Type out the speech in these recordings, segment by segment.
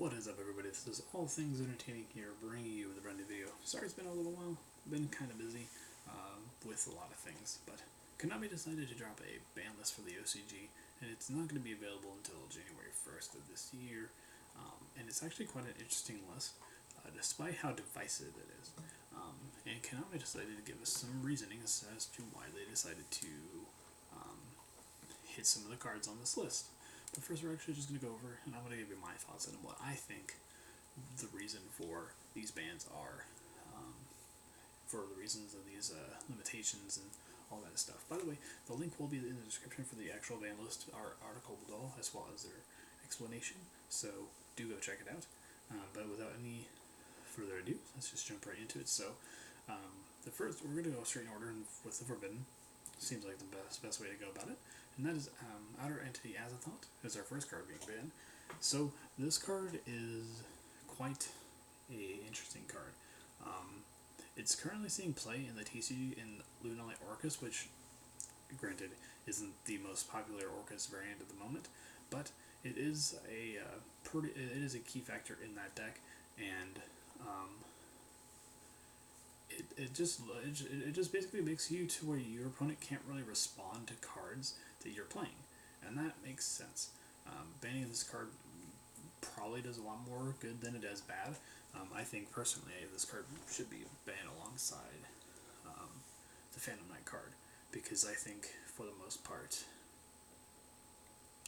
What is up, everybody? This is All Things Entertaining here, bringing you with a brand new video. Sorry it's been a little while, been kind of busy with a lot of things, but Konami decided to drop a ban list for the OCG, and it's not going to be available until January 1st of this year, and it's actually quite an interesting list, despite how divisive it is. And Konami decided to give us some reasoning as to why they decided to hit some of the cards on this list. But first, we're actually just going to go over, and I'm going to give you my thoughts on what I think the reason for these bans are, for the reasons of these limitations and all that stuff. By the way, the link will be in the description for the actual ban list, our article below, as well as their explanation, so do go check it out. But without any further ado, let's just jump right into it. So, the first, we're going to go straight in order with the Forbidden. Seems like the best way to go about it, and that is Outer Entity Azathoth is our first card being banned. So this card is quite a interesting card. It's currently seeing play in the TCG in Lunalight Orcus, which, granted, isn't the most popular Orcus variant at the moment, but it is a key factor in that deck, and it just basically makes you to where your opponent can't really respond to cards that you're playing, and that makes sense. Banning this card probably does a lot more good than it does bad. I think personally this card should be banned alongside the Phantom Knight card, because I think for the most part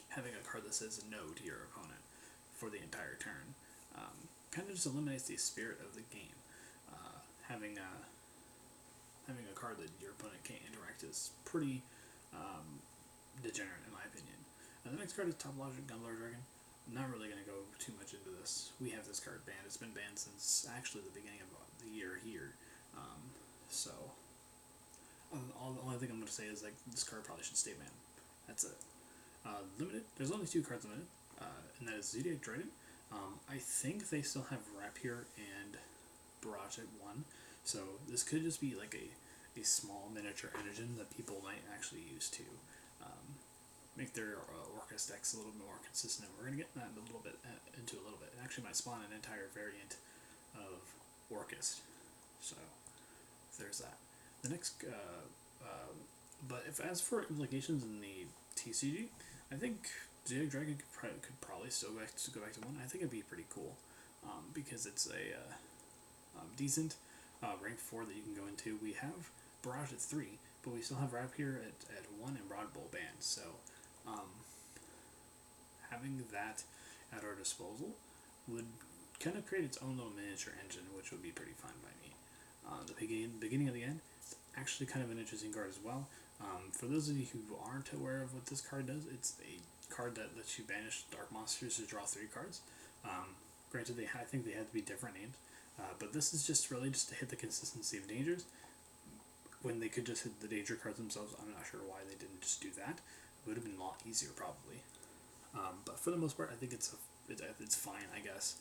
having a card that says no to your opponent for the entire turn kind of just eliminates the spirit of the game. Having a card that your opponent can't interact is pretty degenerate in my opinion. And the next card is Topologic Gunlord Dragon. I'm not really going to go too much into this. We have this card banned. It's been banned since actually the beginning of the year here. So the only thing I'm going to say is like this card probably should stay banned. That's it. Limited. There's only 2 cards limited, and that is Zodiac Trident. I think they still have Rapier and Barrage at 1. So this could just be like a small miniature engine that people might actually use to make their Orcus decks a little bit more consistent. We're going to get that into a little bit. It actually might spawn an entire variant of Orcus. So there's that. The next, but as for implications in the TCG, I think Zodiac Dragon could probably still go back to 1. I think it'd be pretty cool because it's a decent rank 4 that you can go into. We have Barrage at 3, but we still have Rapier at 1 and Rod Bowl banned. So having that at our disposal would kind of create its own little miniature engine, which would be pretty fun by me. The beginning of the end is actually kind of an interesting card as well. For those of you who aren't aware of what this card does, it's a card that lets you banish dark monsters to draw 3 cards. Granted, I think they had to be different names. But this is just really just to hit the consistency of dangers, when they could just hit the danger cards themselves. I'm not sure why they didn't just do that. It would have been a lot easier probably. But for the most part, I think it's fine, I guess.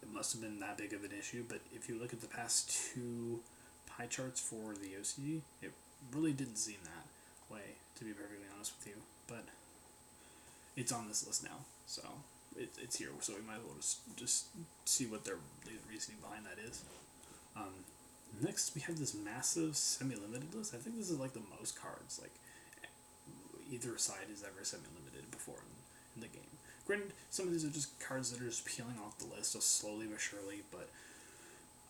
It must have been that big of an issue, but if you look at the past 2 pie charts for the OCD, it really didn't seem that way, to be perfectly honest with you. But it's on this list now, so it's here, so we might as well just see what their reasoning behind that is. Next, we have this massive semi-limited list. I think this is like the most cards like either side has ever semi-limited before in the game. Granted, some of these are just cards that are just peeling off the list, so slowly but surely, but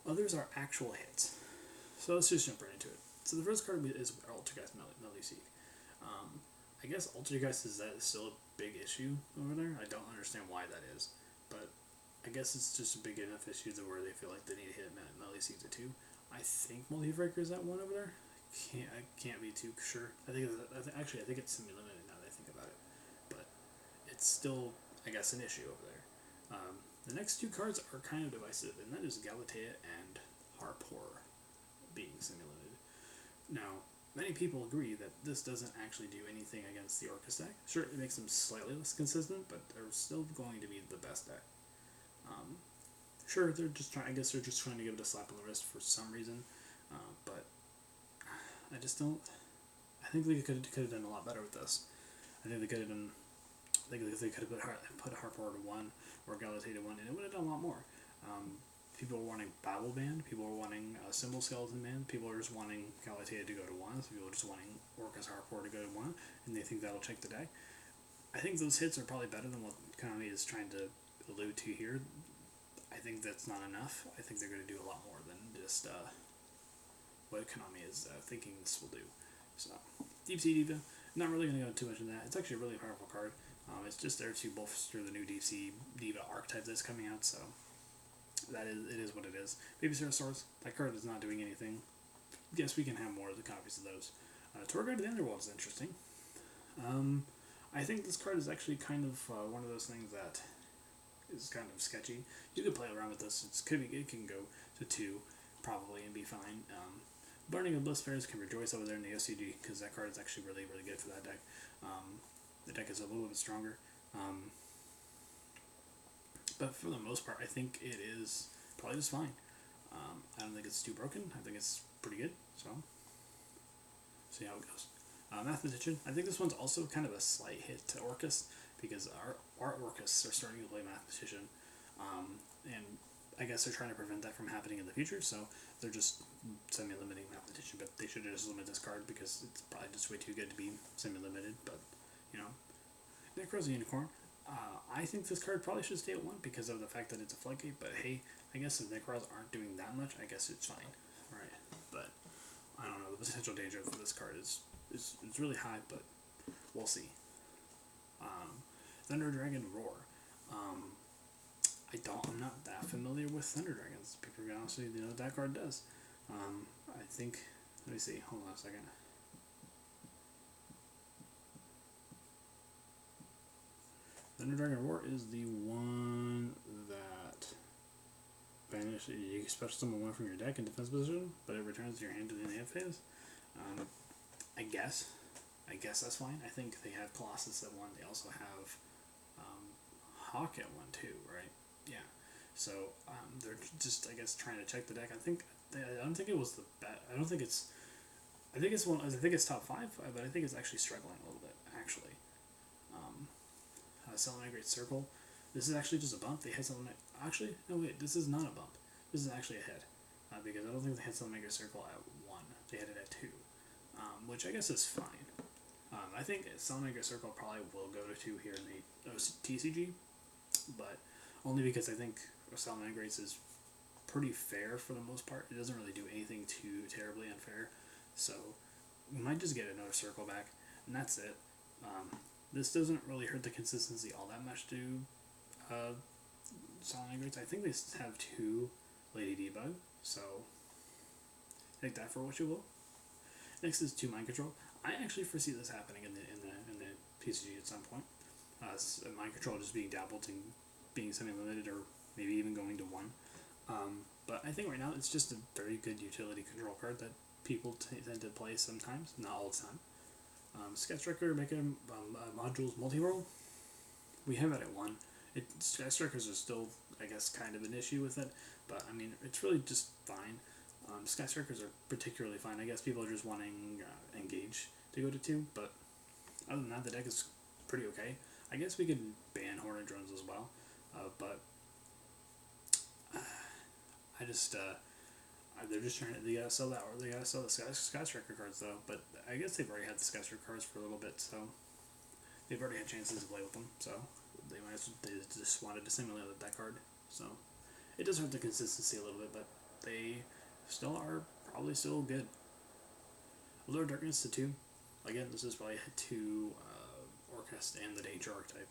others are actual hits. So let's just jump right into it. So the first card is Altergeist Melee-Seek. I guess Altergeist is still a big issue over there. I don't understand why that is, but I guess it's just a big enough issue to where they feel like they need to hit Melee-Seek at 2. I think Multi-Breaker is at 1 over there. I can't be too sure. I think it's semi-limited now that I think about it, but it's still, I guess, an issue over there. The next 2 cards are kind of divisive, and that is Galatea and Harpor being semi-limited. Now, many people agree that this doesn't actually do anything against the Orcus deck. Sure, it makes them slightly less consistent, but they're still going to be the best deck. Sure, they're just trying to give it a slap on the wrist for some reason, but I just don't. I think they could have done a lot better with this. I think they could have put Harpor to 1 or Galatea to 1, and it would have done a lot more. People were wanting Babel Band, people were wanting Symbol Skeleton Band, people are just wanting Galatea to go to 1, so people are just wanting Orcus Harpor to go to 1, and they think that'll check the deck. I think those hits are probably better than what Konami is trying to allude to here. I think that's not enough. I think they're going to do a lot more than just what Konami is thinking this will do. So, Deep Sea Diva, not really going to go too much in that. It's actually a really powerful card. It's just there to bolster the new Deep Sea Diva archetype that's coming out, so it is what it is. Baby Ceratosaurus, that card is not doing anything. Yes, we can have more of the copies of those. Tour Guide to the Underworld is interesting. I think this card is actually kind of one of those things that is kind of sketchy. You could play around with this. It can go to 2 probably and be fine. Burning of Bliss Fairs can rejoice over there in the OCG because that card is actually really, really good for that deck. The deck is a little bit stronger. But for the most part, I think it is probably just fine. I don't think it's too broken. I think it's pretty good. So, see how it goes. Mathematician. I think this one's also kind of a slight hit to Orcus because our Orcus are starting to play Mathematician. And I guess they're trying to prevent that from happening in the future, so they're just semi-limiting Mathematician, but they should just limit this card because it's probably just way too good to be semi-limited, but, you know. Necro's a Unicorn. I think this card probably should stay at 1 because of the fact that it's a floodgate, but hey, I guess if Necros aren't doing that much, I guess it's fine, right? But, I don't know, the potential danger for this card is really high, but we'll see. Thunder Dragon Roar. I'm not that familiar with Thunder Dragons. People can honestly, you know what that card does. I think, let me see, hold on a second. Thunder Dragon Roar is the one that banishes, you can special summon 1 from your deck in defense position, but it returns to your hand to the end phase. I guess that's fine. I think they have Colossus at 1. They also have Hawk at 1 too, right? Yeah. So they're just, I guess, trying to check the deck. I don't think it was the best. I think it's top 5, but I think it's actually struggling a little bit. Actually, Selenite Great Circle. This is actually just a bump. They had Selenite. Actually, no wait. This is not a bump. This is actually a hit because I don't think they had Selenite Great Circle at 1. They had it at 2. Which I guess is fine. I think Selenite Great Circle probably will go to 2 here in the TCG, but only because I think Selenite Greats is pretty fair for the most part. It doesn't really do anything too terribly unfair, so we might just get another circle back, and that's it. This doesn't really hurt the consistency all that much to Selenite Greats. I think they have 2 Lady Debug, so take that for what you will. Next is 2 Mind Control. I actually foresee this happening in the PCG at some point. Mind Control just being dabbled in being semi-limited or maybe even going to 1. But I think right now it's just a very good utility control card that people tend to play sometimes, not all the time. Sketch Record, making modules multi-role. We have it at 1. Sketch Records are still, I guess, kind of an issue with it, but I mean, it's really just fine. Sketch Records are particularly fine. I guess people are just wanting Engage to go to 2, but other than that, the deck is pretty okay. I guess we could ban Hornet Drones as well, but I just they're just trying to, they gotta sell that, or they gotta sell the Sketch Record cards though. But I guess they've already had the Sketch Record cards for a little bit, so they've already had chances to play with them. So they just wanted to simulate that card. So it does hurt the consistency a little bit, but they still are probably still good. Allure Darkness to 2. Again, this is probably 2 Orcust and the Danger archetype.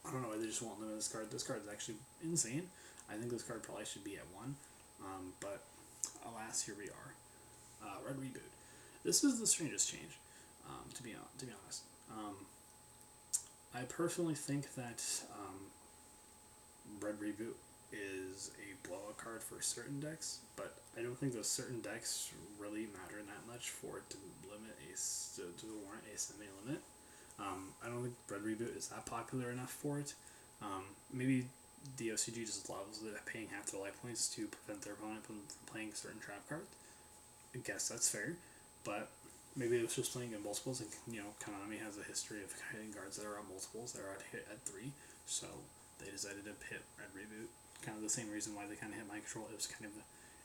I don't know why they just won't limit this card. This card is actually insane. I think this card probably should be at 1. But alas, here we are. Red Reboot. This is the strangest change, to be honest. I personally think that Red Reboot is a blowout card for certain decks, but I don't think those certain decks really matter that much for it to warrant a semi-limit. I don't think Red Reboot is that popular enough for it. Maybe the OCG just loves paying half their life points to prevent their opponent from playing certain trap cards. I guess that's fair, but maybe it was just playing in multiples, and Konami has a history of hitting cards that are on multiples that are at 3, so decided to hit Red Reboot. Kind of the same reason why they kind of hit my control. It was kind of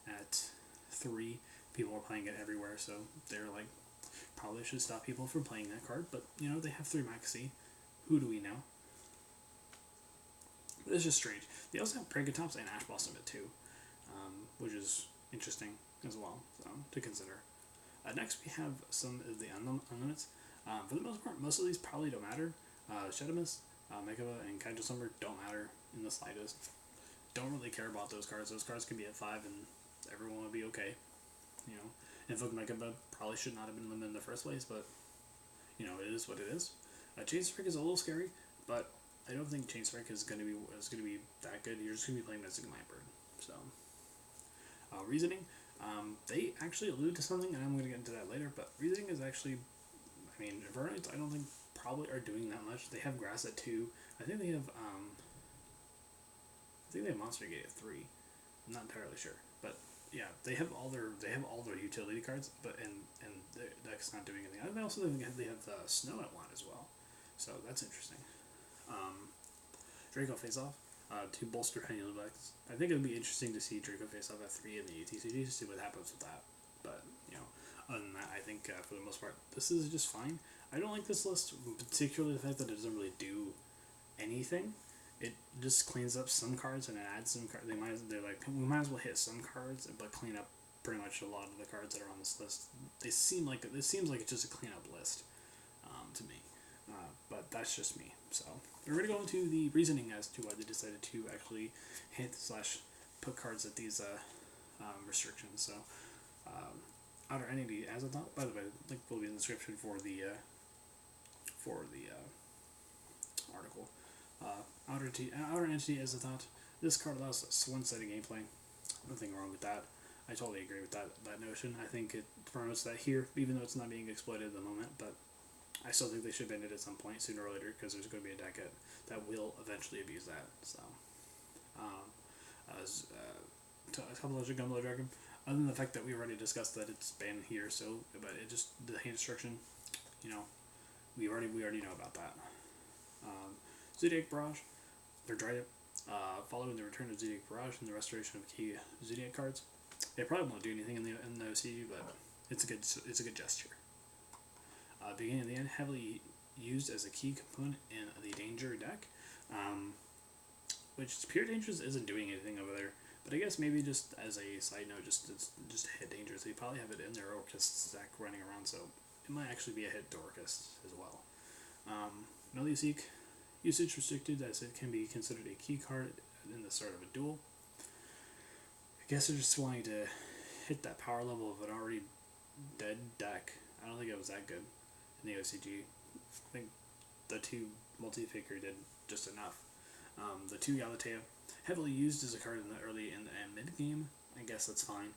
at 3. People were playing it everywhere, so they're like, probably should stop people from playing that card. But, you know, they have 3 Maxi. Who do we know? But it's just strange. They also have Pregatops and Ash Blossom at 2, which is interesting as well, so to consider. Next, we have some of the unlimits. For the most part, most of these probably don't matter. Shadow Mist, Megava, and Kaiju Slumber don't matter in the slightest. Don't really care about those cards. Those cards can be at 5 and everyone will be okay. You know, Invoke Megava probably should not have been limited in the first place, but, you know, it is what it is. Chain Strike is a little scary, but I don't think Chain Strike is going to be that good. You're just going to be playing Mystic Mindbird. So, Reasoning, they actually allude to something, and I'm going to get into that later, but Reasoning is actually, I mean, Vernites, I don't think probably are doing that much. They have Grass at 2. I think they have Monster Gate at 3. I'm not entirely sure, but yeah, they have all their utility cards, but and their deck's not doing anything. I also think they have Snow at 1 as well, so that's interesting. Draco Face Off to bolster Pendulum decks. I think it would be interesting to see Draco Face Off at 3 in the TCG to see what happens with that. But, you know, other than that, I think for the most part, this is just fine. I don't like this list, particularly the fact that it doesn't really do anything. It just cleans up some cards and it adds some cards. They're like, we might as well hit some cards, but clean up pretty much a lot of the cards that are on this list. It seems like it's just a cleanup list to me, but that's just me. So we're going to go into the reasoning as to why they decided to actually hit / put cards at these restrictions. So Outer Entity as a thought. By the way, link will be in the description for the article. Outer Entity as a thought. This card allows us one-sided gameplay. Nothing wrong with that. I totally agree with that notion. I think it promotes that here, even though it's not being exploited at the moment, but I still think they should ban it at some point, sooner or later, because there's going to be a deck that will eventually abuse that. So, a couple of Gumbo Dragon. Other than the fact that we already discussed that it's banned here, so but it just the hand destruction, you know, we already know about that. Zodiac Barrage, they're dried it. Following the return of Zodiac Barrage and the restoration of key Zodiac cards, they probably won't do anything in the OCG, but it's a good gesture. Beginning of the end, heavily used as a key component in the Danger deck, which Pure Dangers isn't doing anything over there. But I guess maybe just as a side note, just hit Dangers. They probably have it in their Orcust stack running around, so it might actually be a hit to Orcust as well. Meliseek, usage restricted as it can be considered a key card in the start of a duel. I guess they're just wanting to hit that power level of an already dead deck. I don't think it was that good in the OCG. I think the 2 Multi-Faker did just enough. The 2 Galatea, heavily used as a card in the early and mid game. I guess that's fine,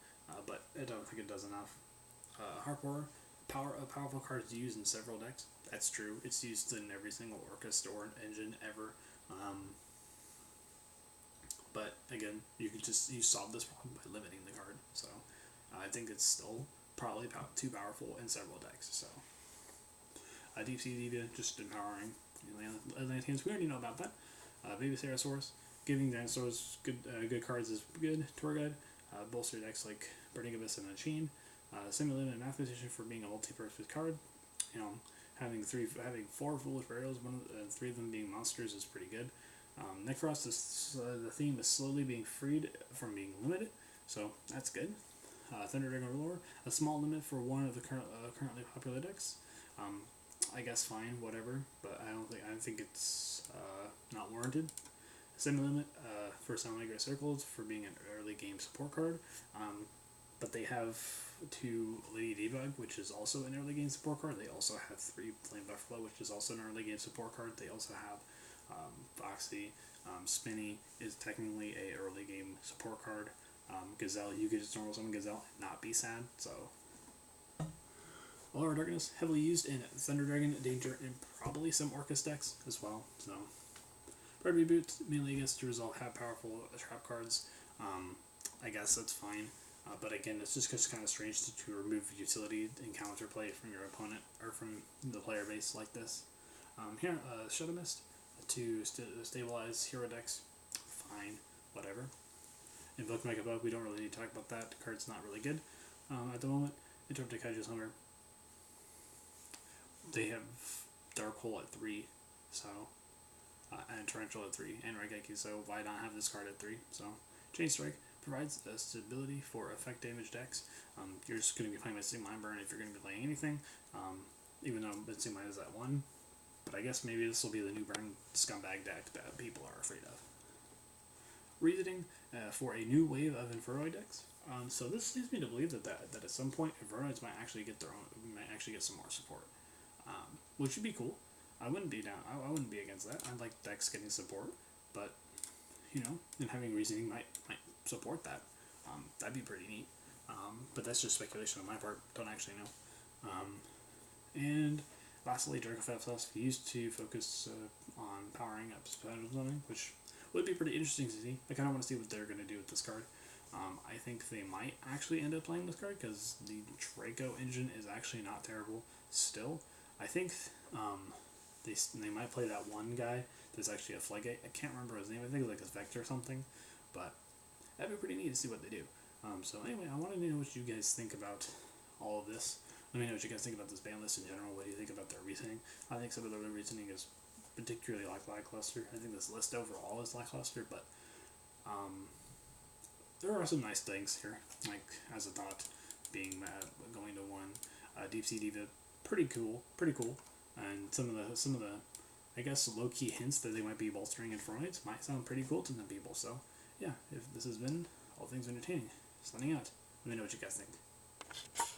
but I don't think it does enough. Harpor, a powerful card is used in several decks. That's true. It's used in every single Orcust or engine ever. But again, you solve this problem by limiting the card. So I think it's still probably too powerful in several decks. So Deep Sea Diva, just empowering Atlanteans. We already know about that. Baby Sarasaurus, giving dinosaurs good cards is good. Tour Guide, bolster decks like Burning Abyss and Unchained. Simulated Mathematician for being a multi-purpose card. You know, having 4 Foolish Burials, 3 of them being monsters is pretty good. Necrost the theme is slowly being freed from being limited, so that's good. Thunder Dragon Overlord, a small limit for one of the currently popular decks. I guess fine, whatever, but I think it's not warranted. Semi-limit for Sunlight Great Circles for being an early game support card, but they have 2 Lady Debug, which is also an early game support card. They also have 3 Flame Buffalo, which is also an early game support card. They also have Foxy. Spinny is technically a early game support card. Gazelle, you could just normal summon Gazelle and not be sad, so. Alara Darkness, heavily used in Thunder Dragon, Danger, and probably some Orcust decks as well, so. Red Reboot, mainly gets to resolve have powerful trap cards. I guess that's fine. But again, it's just kind of strange to remove utility and counterplay from your opponent or from the player base like this. Here, Shadow Mist to stabilize hero decks. fine, whatever. Invoke Mega Bug, we don't really need to talk about that. The card's not really good at the moment. Interrupted Kaiju's Hunger. They have Dark Hole at 3, so and Torrential at 3, and Raigeki, so why not have this card at 3? So Chain Strike provides a stability for effect damage decks. You're just going to be playing Mystic Mind Burn if you're going to be playing anything, even though Mystic Mind is at 1. But I guess maybe this will be the new Burn Scumbag deck that people are afraid of. Reasoning for a new wave of Infernoid decks. So this leads me to believe that at some point Infernoids might actually get some more support, which would be cool. I wouldn't be down. I wouldn't be against that. I'd like decks getting support, but and having reasoning might support that. That'd be pretty neat. But that's just speculation on my part. Don't actually know. And lastly, Dracofab's used to focus on powering up special zoning, which would be pretty interesting to see. I kind of want to see what they're going to do with this card. I think they might actually end up playing this card because the Draco engine is actually not terrible still. I think they might play that one guy that's actually a Flegate. I can't remember his name. I think it's like a Vector or something. But that'd be pretty neat to see what they do. So anyway, I wanted to know what you guys think about all of this. Let me know what you guys think about this ban list in general. What do you think about their reasoning? I think some of their reasoning is particularly lackluster. I think this list overall is lackluster, but there are some nice things here, like as a thought, being going to 1, Deep Sea Diva, pretty cool, and some of the I guess low key hints that they might be bolstering Infernoids might sound pretty cool to some people. So yeah, if this has been All Things Entertaining, signing out. Let me know what you guys think.